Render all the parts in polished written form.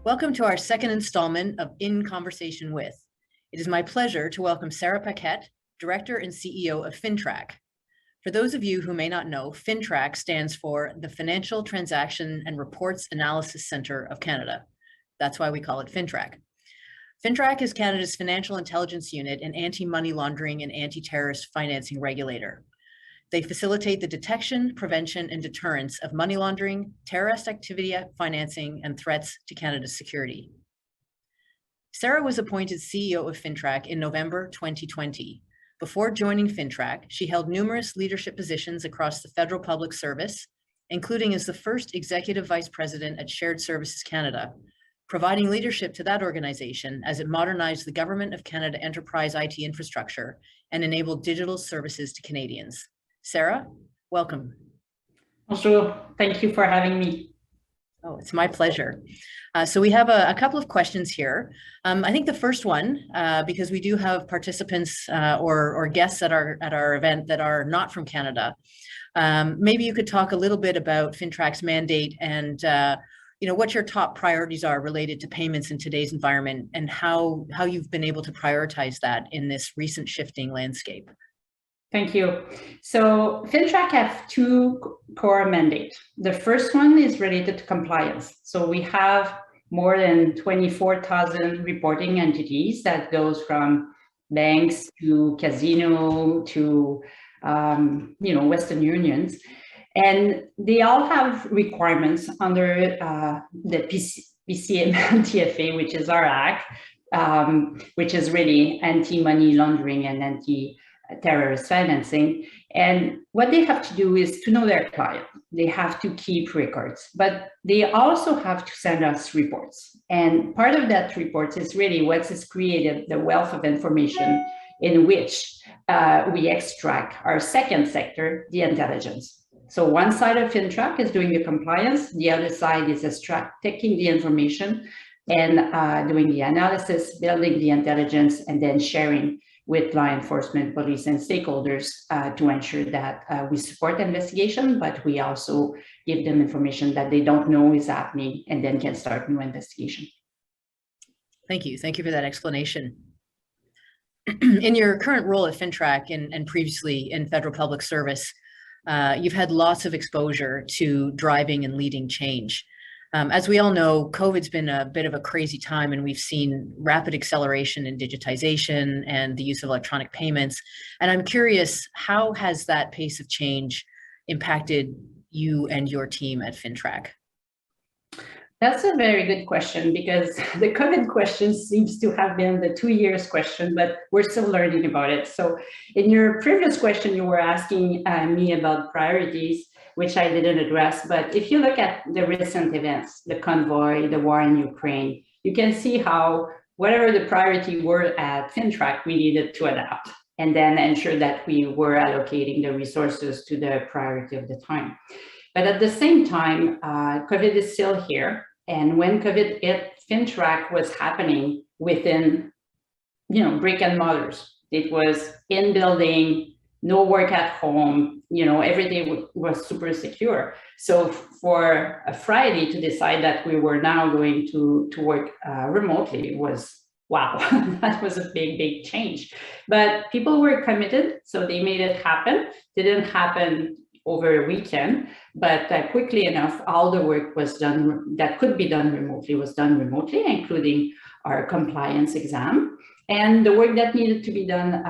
Welcome to our second installment of In Conversation With. It is my pleasure to welcome Sarah Paquet, Director and CEO of Fintrac. For those of you who may not know, Fintrac stands for the Financial Transaction and Reports Analysis Centre of Canada. That's why we call it Fintrac. Fintrac is Canada's financial intelligence unit and anti-money laundering and anti-terrorist financing regulator. They facilitate the detection, prevention, and deterrence of money laundering, terrorist activity financing, and threats to Canada's security. Sarah was appointed CEO of Fintrac in November 2020. Before joining Fintrac, she held numerous leadership positions across the federal public service, including as the first executive vice president at Shared Services Canada, providing leadership to that organization as it modernized the Government of Canada enterprise IT infrastructure and enabled digital services to Canadians. Sarah, welcome. Bonjour, thank you for having me. Oh, it's my pleasure. So we have a couple of questions here. I think the first one, because we do have participants or guests at our event that are not from Canada, maybe you could talk a little bit about Fintrac's mandate and what your top priorities are related to payments in today's environment and how you've been able to prioritize that in this recent shifting landscape. Thank you. So Fintrac have two core mandates. The first one is related to compliance. So we have more than 24,000 reporting entities that goes from banks to casino to Western Unions. And they all have requirements under the PCM-TFA, which is our act, which is really anti-money laundering and anti-terrorist financing. And what they have to do is to know their client. They have to keep records, but they also have to send us reports. And part of that report is really what is created, the wealth of information in which we extract our second sector, the intelligence. So one side of Fintrac is doing the compliance, the other side is taking the information and doing the analysis, building the intelligence, and then sharing with law enforcement, police, and stakeholders to ensure that we support the investigation, but we also give them information that they don't know is happening and then can start new investigation. Thank you. Thank you for that explanation. In your current role at Fintrac and previously in federal public service, you've had lots of exposure to driving and leading change. As we all know, COVID's been a bit of a crazy time, and we've seen rapid acceleration in digitization and the use of electronic payments. And I'm curious, how has that pace of change impacted you and your team at Fintrac? That's a very good question, because the COVID question seems to have been the 2 years question, but we're still learning about it. So in your previous question, you were asking me about priorities, which I didn't address. But if you look at the recent events, the convoy, the war in Ukraine, you can see how whatever the priority were at Fintrac, we needed to adapt and then ensure that we were allocating the resources to the priority of the time. But at the same time, COVID is still here. And when COVID hit, Fintrac was happening within, brick and mortars. It was in building, no work at home, everything was super secure. So for a Friday to decide that we were now going to work remotely was, wow, that was a big change. But people were committed, so they made it happen. Didn't happen over a weekend, but quickly enough, all the work was done that could be done remotely was done remotely, including our compliance exam. And the work that needed to be done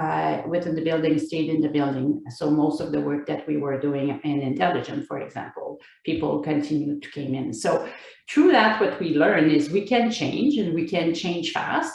within the building stayed in the building. So most of the work that we were doing in intelligence, for example, people continued to come in. So through that, what we learned is we can change, and we can change fast.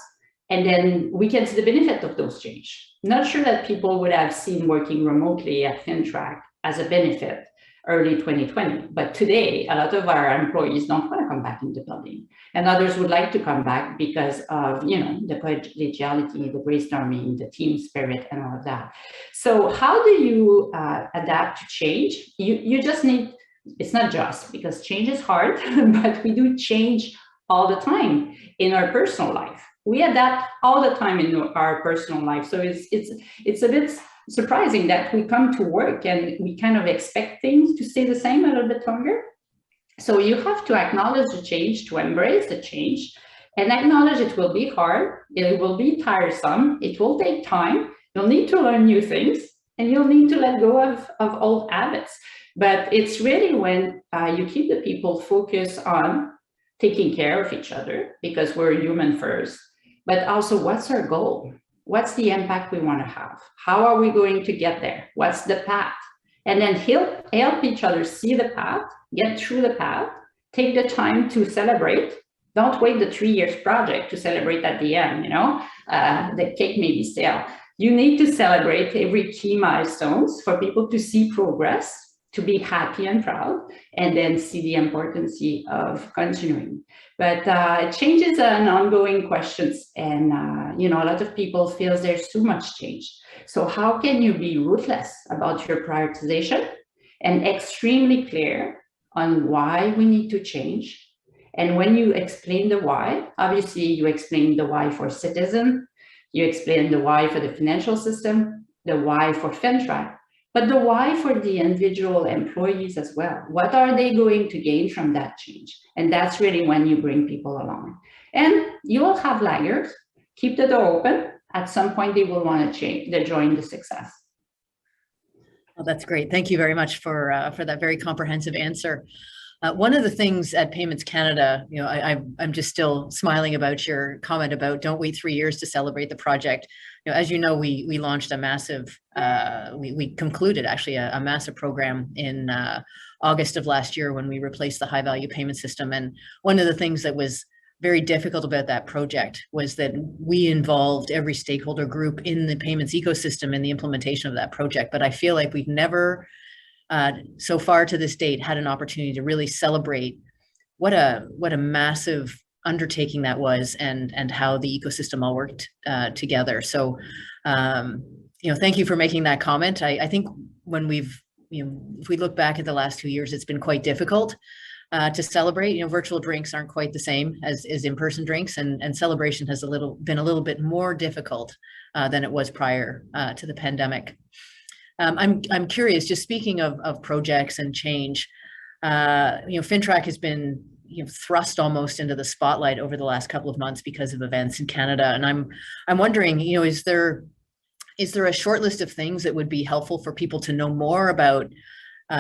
And then we can see the benefit of those change. Not sure that people would have seen working remotely at Fintrac as a benefit early 2020. But today, a lot of our employees don't want to come back in the building. And others would like to come back because of, the collegiality, the brainstorming, the team spirit, and all of that. So how do you adapt to change? You just need, it's not just, because change is hard, but we do change all the time in our personal life. We adapt all the time in our personal life. So it's a bit surprising that we come to work and we kind of expect things to stay the same a little bit longer. So you have to acknowledge the change, to embrace the change, and acknowledge it will be hard, it will be tiresome, it will take time, you'll need to learn new things, and you'll need to let go of old habits. But it's really when you keep the people focused on taking care of each other, because we're human first, but also what's our goal? What's the impact we want to have? How are we going to get there? What's the path? And then help each other see the path, get through the path, take the time to celebrate. Don't wait the 3 years project to celebrate at the end, the cake may be stale. You need to celebrate every key milestones for people to see progress, to be happy and proud, and then see the importance of continuing. But change is an ongoing question, and a lot of people feel there's too much change. So how can you be ruthless about your prioritization and extremely clear on why we need to change? And when you explain the why, obviously you explain the why for citizen, you explain the why for the financial system, the why for Fintrac, but the why for the individual employees as well. What are they going to gain from that change? And that's really when you bring people along. And you will have laggards, keep the door open. At some point, they will want to change, they join the success. Well, that's great. Thank you very much for that very comprehensive answer. One of the things at Payments Canada, I'm just still smiling about your comment about don't wait 3 years to celebrate the project. As you know, we launched a massive, we concluded actually a massive program in August of last year when we replaced the high value payment system. And one of the things that was very difficult about that project was that we involved every stakeholder group in the payments ecosystem in the implementation of that project. But I feel like we've never, so far to this date, had an opportunity to really celebrate what a massive undertaking that was, and how the ecosystem all worked together. So, thank you for making that comment. I think when we've, if we look back at the last 2 years, it's been quite difficult to celebrate. Virtual drinks aren't quite the same as in-person drinks, and celebration has been a little bit more difficult than it was prior to the pandemic. I'm curious, just speaking of projects and change, Fintrac has been thrust almost into the spotlight over the last couple of months because of events in Canada, and I'm wondering, is there a short list of things that would be helpful for people to know more about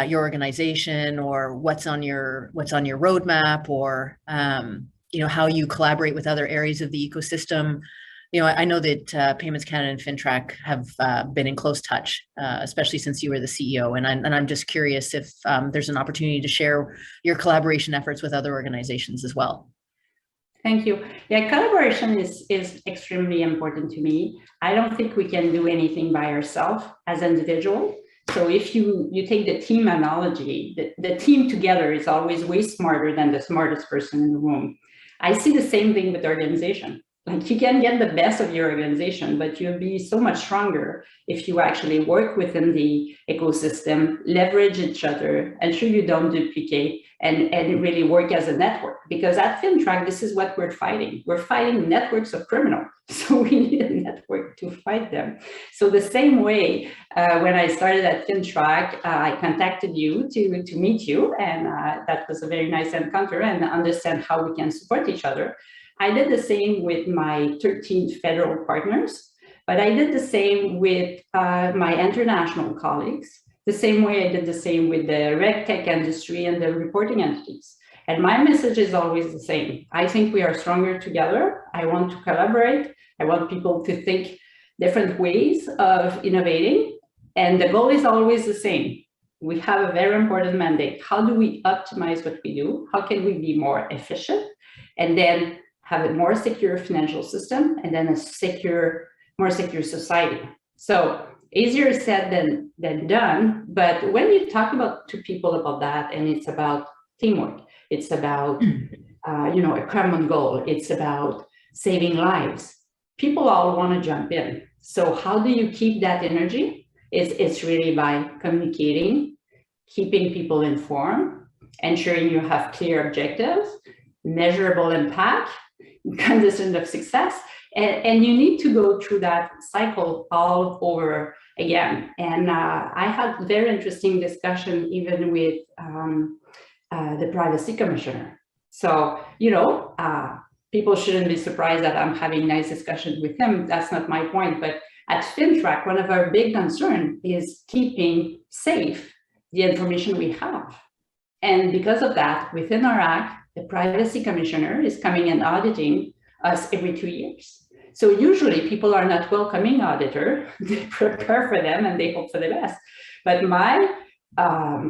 your organization, or what's on your roadmap, or how you collaborate with other areas of the ecosystem? I know that Payments Canada and Fintrac have been in close touch, especially since you were the CEO. And I'm just curious if there's an opportunity to share your collaboration efforts with other organizations as well. Thank you. Yeah, collaboration is extremely important to me. I don't think we can do anything by ourselves as individuals. So if you take the team analogy, the team together is always way smarter than the smartest person in the room. I see the same thing with organization. Like, you can get the best of your organization, but you'll be so much stronger if you actually work within the ecosystem, leverage each other, ensure you don't duplicate, and really work as a network. Because at Fintrac, this is what we're fighting. We're fighting networks of criminals. So we need a network to fight them. So the same way, when I started at Fintrac, I contacted you to meet you, and that was a very nice encounter, and understand how we can support each other. I did the same with my 13 federal partners, but I did the same with my international colleagues, the same way I did the same with the reg tech industry and the reporting entities. And my message is always the same. I think we are stronger together. I want to collaborate. I want people to think different ways of innovating. And the goal is always the same. We have a very important mandate. How do we optimize what we do? How can we be more efficient? And then have a more secure financial system, and then a more secure society. So easier said than done. But when you talk to people about that, and it's about teamwork, it's about a common goal, it's about saving lives, people all want to jump in. So how do you keep that energy? It's really by communicating, keeping people informed, ensuring you have clear objectives, measurable impact, conditions of success, and you need to go through that cycle all over again. And I had very interesting discussion even with the privacy commissioner. So, people shouldn't be surprised that I'm having nice discussions with him. That's not my point. But at Fintrac, one of our big concerns is keeping safe the information we have. And because of that, within our act, the privacy commissioner is coming and auditing us every 2 years. So usually people are not welcoming auditor. They prepare for them and they hope for the best. But my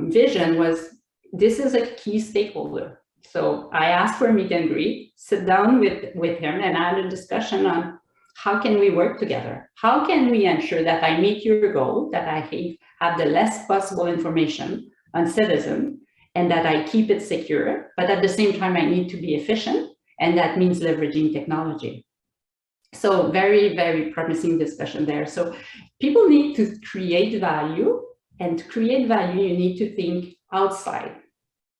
vision was, this is a key stakeholder. So I asked for a meet and greet, sit down with him and had a discussion on how can we work together? How can we ensure that I meet your goal, that I have the less possible information on citizens, and that I keep it secure, but at the same time, I need to be efficient, and that means leveraging technology. So very, very promising discussion there. So people need to create value, and to create value, you need to think outside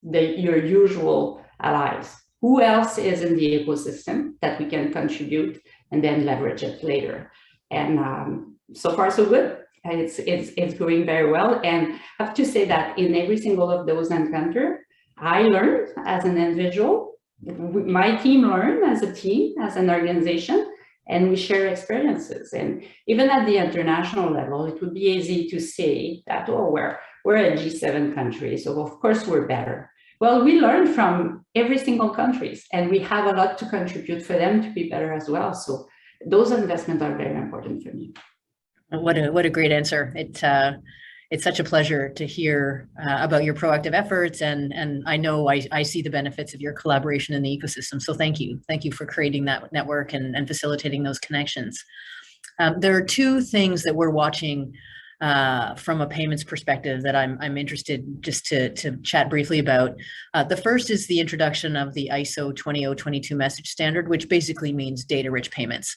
your usual allies. Who else is in the ecosystem that we can contribute and then leverage it later? And so far, so good. It's going very well. And I have to say that in every single of those encounters, I learned as an individual, my team learned as a team, as an organization, and we share experiences. And even at the international level, it would be easy to say that, oh, we're a G7 country, so of course we're better. Well, we learn from every single country, and we have a lot to contribute for them to be better as well. So those investments are very important for me. What a great answer. It's such a pleasure to hear about your proactive efforts, and I know I see the benefits of your collaboration in the ecosystem. So thank you for creating that network and facilitating those connections. There are two things that we're watching from a payments perspective that I'm interested just to chat briefly about. The first is the introduction of the ISO 20022 message standard, which basically means data-rich payments.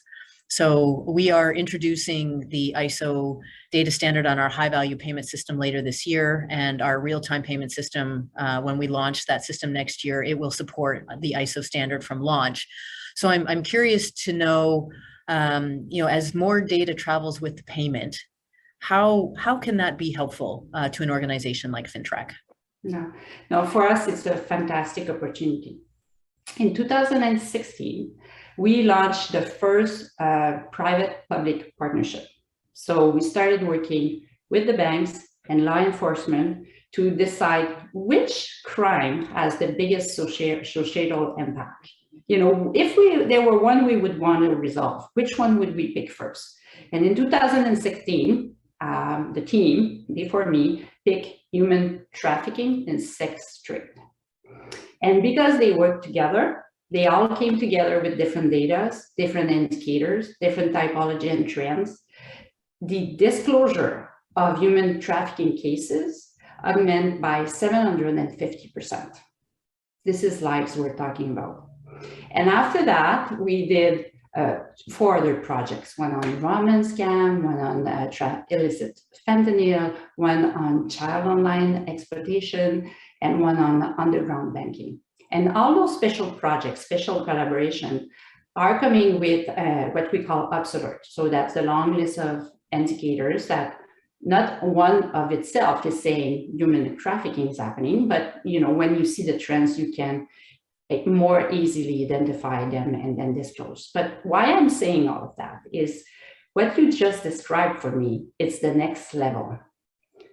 So we are introducing the ISO data standard on our high-value payment system later this year, and our real-time payment system, when we launch that system next year, it will support the ISO standard from launch. So I'm curious to know, as more data travels with the payment, how can that be helpful to an organization like Fintrac? No, for us, it's a fantastic opportunity. In 2016, we launched the first private-public partnership. So we started working with the banks and law enforcement to decide which crime has the biggest societal impact. If there were one we would want to resolve, which one would we pick first? And in 2016, the team before me picked human trafficking and sex trade. And because they worked together, they all came together with different data, different indicators, different typology and trends. The disclosure of human trafficking cases augmented by 750%. This is lives we're talking about. And after that, we did 4 other projects, one on ramen scam, one on illicit fentanyl, one on child online exploitation, and one on underground banking. And all those special projects, special collaboration, are coming with what we call Ops Alert. So that's a long list of indicators that not one of itself is saying human trafficking is happening, but when you see the trends, you can more easily identify them and then disclose. But why I'm saying all of that is what you just described for me, it's the next level.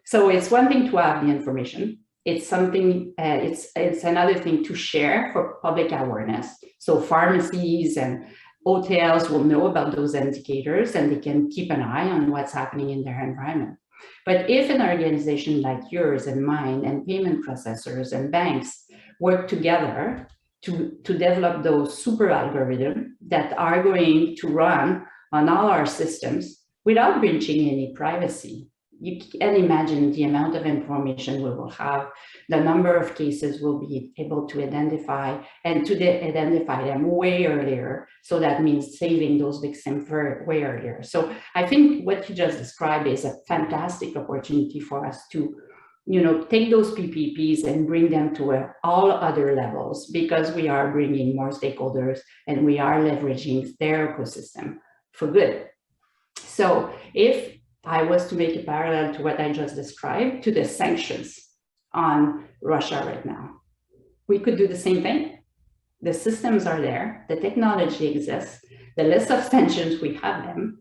So it's one thing to have the information. It's something, it's another thing to share for public awareness. So pharmacies and hotels will know about those indicators and they can keep an eye on what's happening in their environment. But if an organization like yours and mine and payment processors and banks work together to develop those super algorithms that are going to run on all our systems without breaching any privacy, you can imagine the amount of information we will have, the number of cases we'll be able to identify and to identify them way earlier. So that means saving those victims way earlier. So I think what you just described is a fantastic opportunity for us to take those PPPs and bring them to all other levels, because we are bringing more stakeholders and we are leveraging their ecosystem for good. So if I was to make a parallel to what I just described, to the sanctions on Russia right now, we could do the same thing. The systems are there, the technology exists, the list of sanctions, we have them.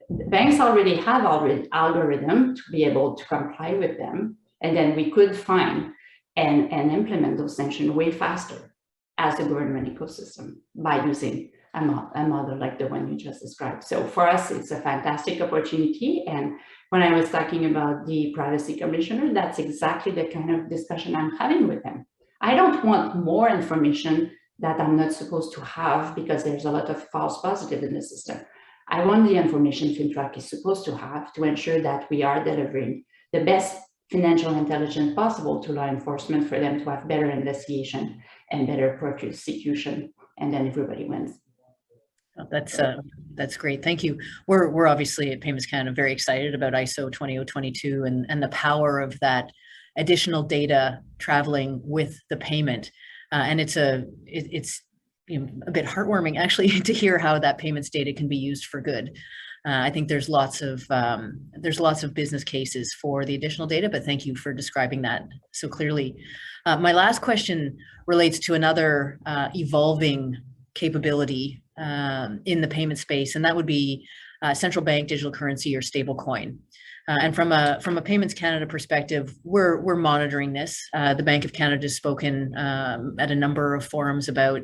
The banks already have algorithm to be able to comply with them, and then we could find and implement those sanctions way faster as a government ecosystem by using a model like the one you just described. So for us, it's a fantastic opportunity. And when I was talking about the privacy commissioner, that's exactly the kind of discussion I'm having with them. I don't want more information that I'm not supposed to have because there's a lot of false positive in the system. I want the information Fintrac is supposed to have to ensure that we are delivering the best financial intelligence possible to law enforcement for them to have better investigation and better prosecution, and then everybody wins. That's great. Thank you. We're obviously at Payments Canada very excited about ISO 20022 and the power of that additional data traveling with the payment. And it's a bit heartwarming actually to hear how that payments data can be used for good. I think there's lots of business cases for the additional data, but thank you for describing that so clearly. My last question relates to another evolving capability in the payment space, and that would be central bank digital currency or stablecoin. And from a Payments Canada perspective, we're monitoring this. The Bank of Canada has spoken at a number of forums about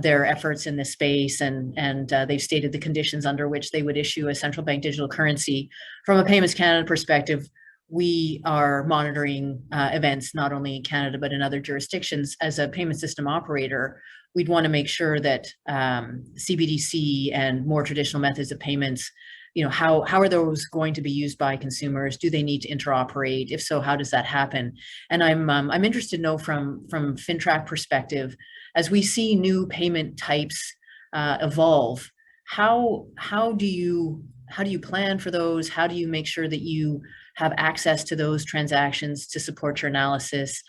their efforts in this space, and they've stated the conditions under which they would issue a central bank digital currency. From a Payments Canada perspective, we are monitoring events not only in Canada but in other jurisdictions. As a payment system operator, we'd want to make sure that CBDC and more traditional methods of payments, how are those going to be used by consumers? Do they need to interoperate? If so, how does that happen? And I'm interested to know from Fintrac perspective, as we see new payment types evolve, how do you plan for those? How do you make sure that you have access to those transactions to support your analysis?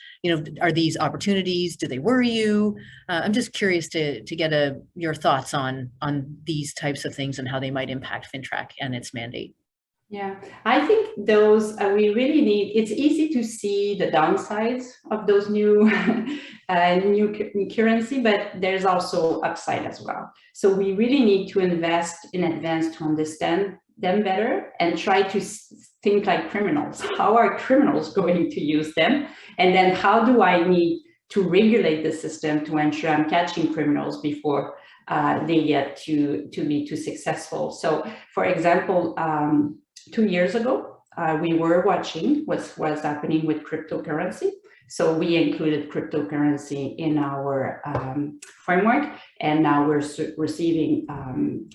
Are these opportunities? Do they worry you? I'm just curious to get your thoughts on these types of things and how they might impact Fintrac and its mandate. Yeah, I think those we really need. It's easy to see the downsides of those new new currency, but there's also upside as well. So we really need to invest in advance to understand them better and try to think like criminals. How are criminals going to use them? And then how do I need to regulate the system to ensure I'm catching criminals before they get to be too successful? So for example, 2 years ago, we were watching what's happening with cryptocurrency. So we included cryptocurrency in our framework, and now we're receiving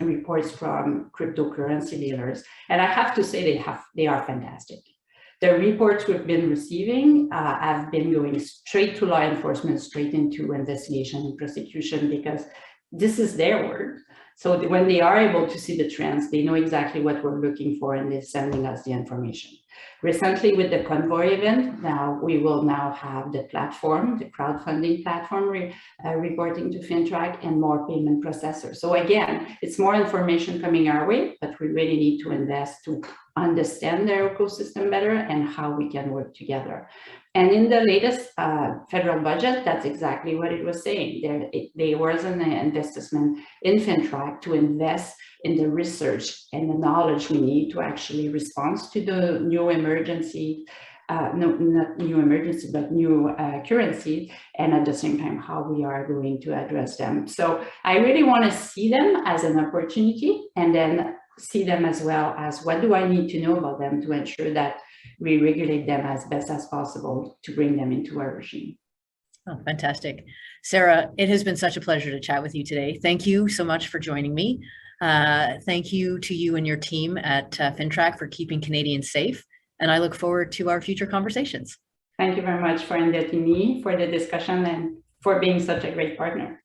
reports from cryptocurrency dealers. And I have to say they are fantastic. The reports we've been receiving have been going straight to law enforcement, straight into investigation and prosecution, because this is their word. So when they are able to see the trends, they know exactly what we're looking for, and they're sending us the information. Recently, with the Convoy event, we will now have the platform, the crowdfunding platform reporting to Fintrac, and more payment processors. So again, it's more information coming our way, but we really need to invest to understand their ecosystem better and how we can work together. And in the latest federal budget, that's exactly what it was saying. There was an investment in Fintrac to invest in the research and the knowledge we need to actually respond to the new emergency, not new emergency, but new currency, and at the same time, how we are going to address them. So I really want to see them as an opportunity, and then see them as well as what do I need to know about them to ensure that we regulate them as best as possible to bring them into our regime. Oh, fantastic. Sarah, it has been such a pleasure to chat with you today. Thank you so much for joining me. Thank you to you and your team at Fintrac for keeping Canadians safe, and I look forward to our future conversations. Thank you very much for inviting me for the discussion and for being such a great partner.